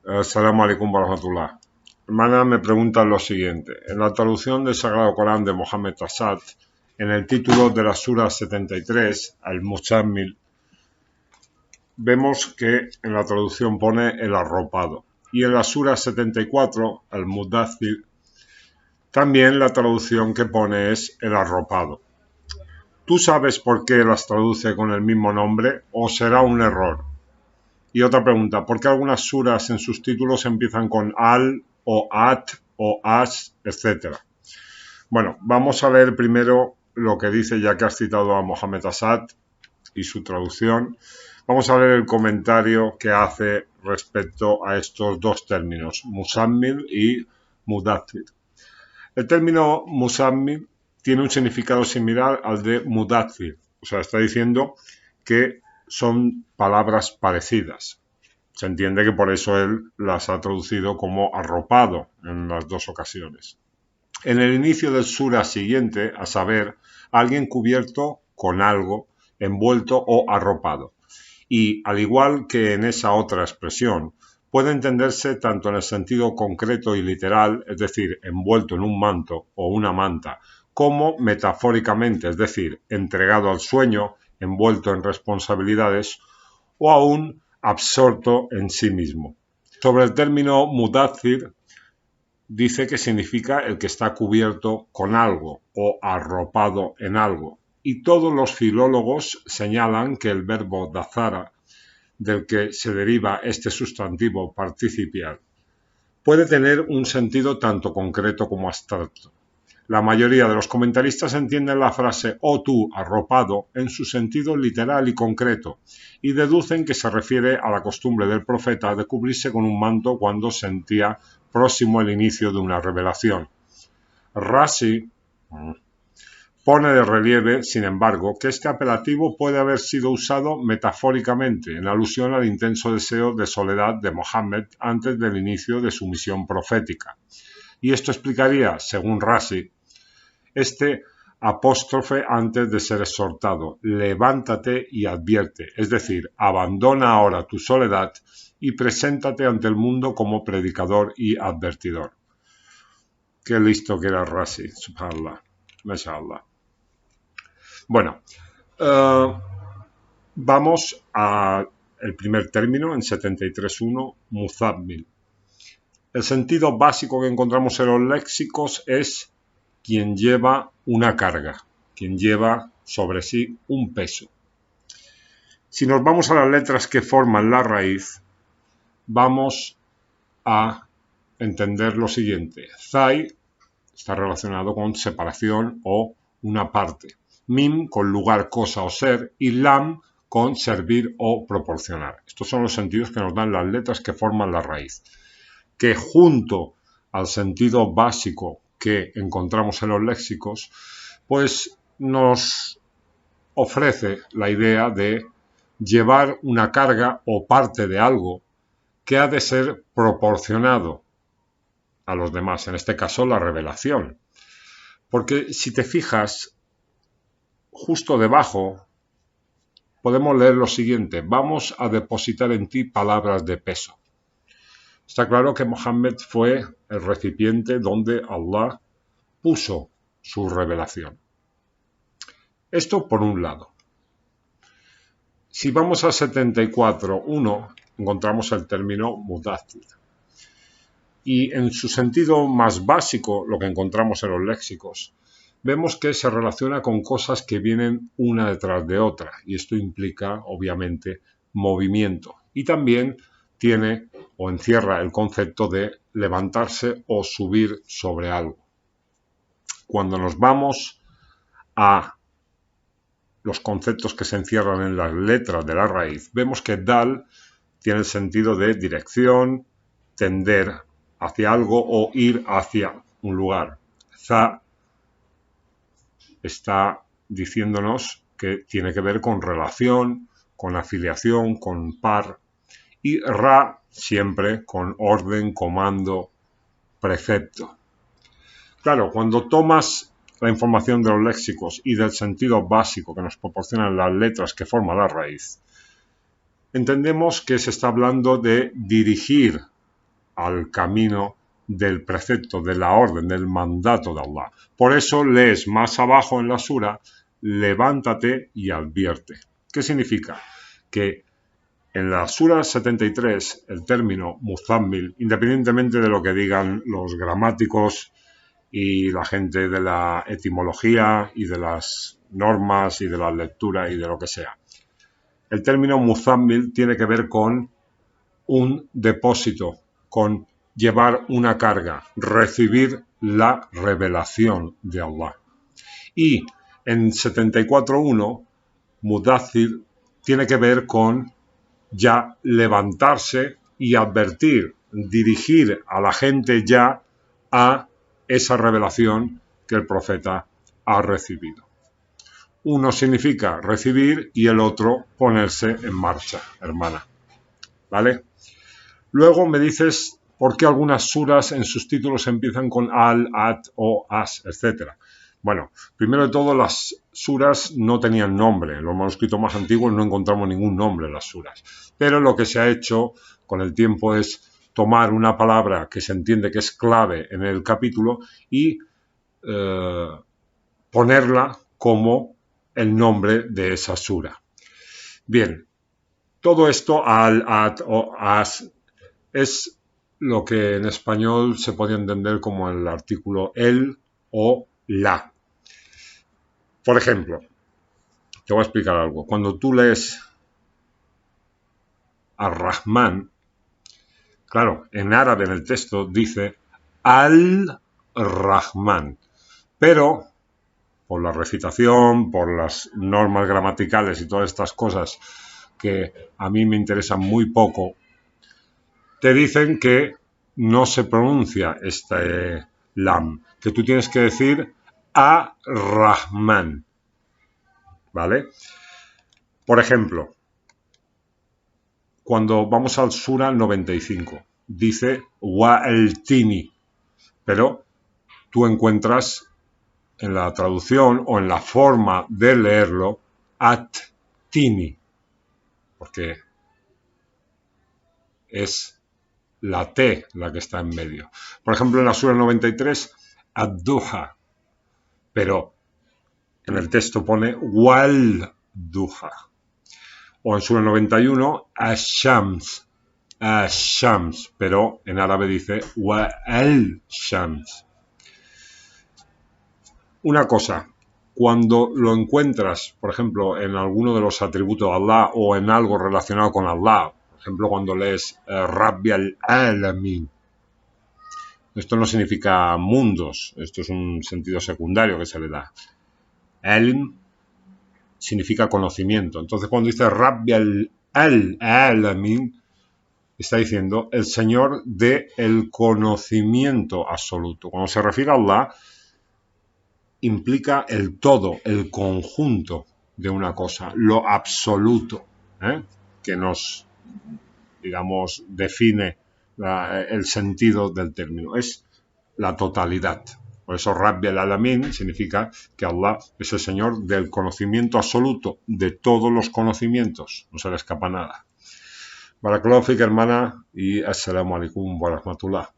Assalamu alaikum warahmatullah. Hermana me pregunta lo siguiente. En la traducción del Sagrado Corán de Mohammed Assad, en el título de la Sura 73, Al-Muzammil, vemos que en la traducción pone el arropado. Y en la Sura 74, Al-Mudaththir, también la traducción que pone es el arropado. ¿Tú sabes por qué las traduce con el mismo nombre o será un error? Y otra pregunta, ¿por qué algunas suras en sus títulos empiezan con al o at o as, etcétera? Bueno, vamos a ver primero lo que dice, ya que has citado a Mohammed Assad y su traducción. Vamos a ver el comentario que hace respecto a estos dos términos, muzammil y mudaththir. El término muzammil tiene un significado similar al de mudaththir, o sea, está diciendo que son palabras parecidas. Se entiende que por eso él las ha traducido como arropado en las dos ocasiones. En el inicio del sura siguiente, a saber, alguien cubierto con algo, envuelto o arropado. Y al igual que en esa otra expresión, puede entenderse tanto en el sentido concreto y literal, es decir, envuelto en un manto o una manta, como metafóricamente, es decir, entregado al sueño, envuelto en responsabilidades, o aún absorto en sí mismo. Sobre el término mudaththir, dice que significa el que está cubierto con algo o arropado en algo. Y todos los filólogos señalan que el verbo dazara, del que se deriva este sustantivo participial, puede tener un sentido tanto concreto como abstracto. La mayoría de los comentaristas entienden la frase «oh tú, arropado» en su sentido literal y concreto y deducen que se refiere a la costumbre del profeta de cubrirse con un manto cuando sentía próximo el inicio de una revelación. Rashi pone de relieve, sin embargo, que este apelativo puede haber sido usado metafóricamente en alusión al intenso deseo de soledad de Mohammed antes del inicio de su misión profética. Y esto explicaría, según Rashi, este apóstrofe antes de ser exhortado: levántate y advierte, es decir, abandona ahora tu soledad y preséntate ante el mundo como predicador y advertidor. Qué listo que era Rashi, subhanallah, mashallah. Bueno, vamos al primer término, en 73.1, muzammil. El sentido básico que encontramos en los léxicos es quien lleva una carga, quien lleva sobre sí un peso. Si nos vamos a las letras que forman la raíz, vamos a entender lo siguiente. Zai está relacionado con separación o una parte. Mim con lugar, cosa o ser. Y lam con servir o proporcionar. Estos son los sentidos que nos dan las letras que forman la raíz, que junto al sentido básico que encontramos en los léxicos, pues nos ofrece la idea de llevar una carga o parte de algo que ha de ser proporcionado a los demás, en este caso la revelación. Porque si te fijas, justo debajo podemos leer lo siguiente: vamos a depositar en ti palabras de peso. Está claro que Mohammed fue el recipiente donde Allah puso su revelación. Esto por un lado. Si vamos a 74.1, encontramos el término mudaththir. Y en su sentido más básico, lo que encontramos en los léxicos, vemos que se relaciona con cosas que vienen una detrás de otra. Y esto implica, obviamente, movimiento. Y también tiene o encierra el concepto de levantarse o subir sobre algo. Cuando nos vamos a los conceptos que se encierran en las letras de la raíz, vemos que dal tiene el sentido de dirección, tender hacia algo o ir hacia un lugar. Za está diciéndonos que tiene que ver con relación, con afiliación, con par. Y ra siempre con orden, comando, precepto. Claro, cuando tomas la información de los léxicos y del sentido básico que nos proporcionan las letras que forman la raíz, entendemos que se está hablando de dirigir al camino del precepto, de la orden, del mandato de Allah. Por eso lees más abajo en la sura, levántate y advierte. ¿Qué significa? Que en la sura 73 el término muzammil, independientemente de lo que digan los gramáticos y la gente de la etimología y de las normas y de la lectura y de lo que sea, el término muzammil tiene que ver con un depósito, con llevar una carga, recibir la revelación de Allah. Y en 74.1, Mudaththir tiene que ver con ya levantarse y advertir, dirigir a la gente ya a esa revelación que el profeta ha recibido. Uno significa recibir y el otro ponerse en marcha, hermana. ¿Vale? Luego me dices por qué algunas suras en sus títulos empiezan con al, at o as, etc. Bueno, primero de todo, las suras no tenían nombre. En los manuscritos más antiguos no encontramos ningún nombre en las suras. Pero lo que se ha hecho con el tiempo es tomar una palabra que se entiende que es clave en el capítulo y ponerla como el nombre de esa sura. Bien, todo esto al, at o as es lo que en español se podía entender como el artículo el o la. Por ejemplo, te voy a explicar algo. Cuando tú lees Ar-Rahman, claro, en árabe en el texto dice Al-Rahman, pero por la recitación, por las normas gramaticales y todas estas cosas que a mí me interesan muy poco, te dicen que no se pronuncia este lam, que tú tienes que decir Ar-Rahman, ¿vale? Por ejemplo, cuando vamos al Sura 95, dice Wa'al-Tini, pero tú encuentras en la traducción o en la forma de leerlo At-Tini, porque es la T la que está en medio. Por ejemplo, en la Sura 93, Ad-Duha, pero en el texto pone Wal-Duha. O en Sura 91, Ash-Shams, Ash-Shams, pero en árabe dice Wa'al-Shams. Una cosa, cuando lo encuentras, por ejemplo, en alguno de los atributos de Allah o en algo relacionado con Allah, por ejemplo, cuando lees Rabbi al-Alamin, esto no significa mundos, esto es un sentido secundario que se le da. Ilm significa conocimiento. Entonces, cuando dice Rabbi al-Alamin, está diciendo el Señor del conocimiento absoluto. Cuando se refiere a Allah, implica el todo, el conjunto de una cosa, lo absoluto, que nos, digamos, define el sentido del término. Es la totalidad. Por eso Rabbi al-Alamin significa que Allah es el Señor del conocimiento absoluto, de todos los conocimientos. No se le escapa nada. Barakallahu fik, hermana, y assalamu alaikum wa rahmatullah.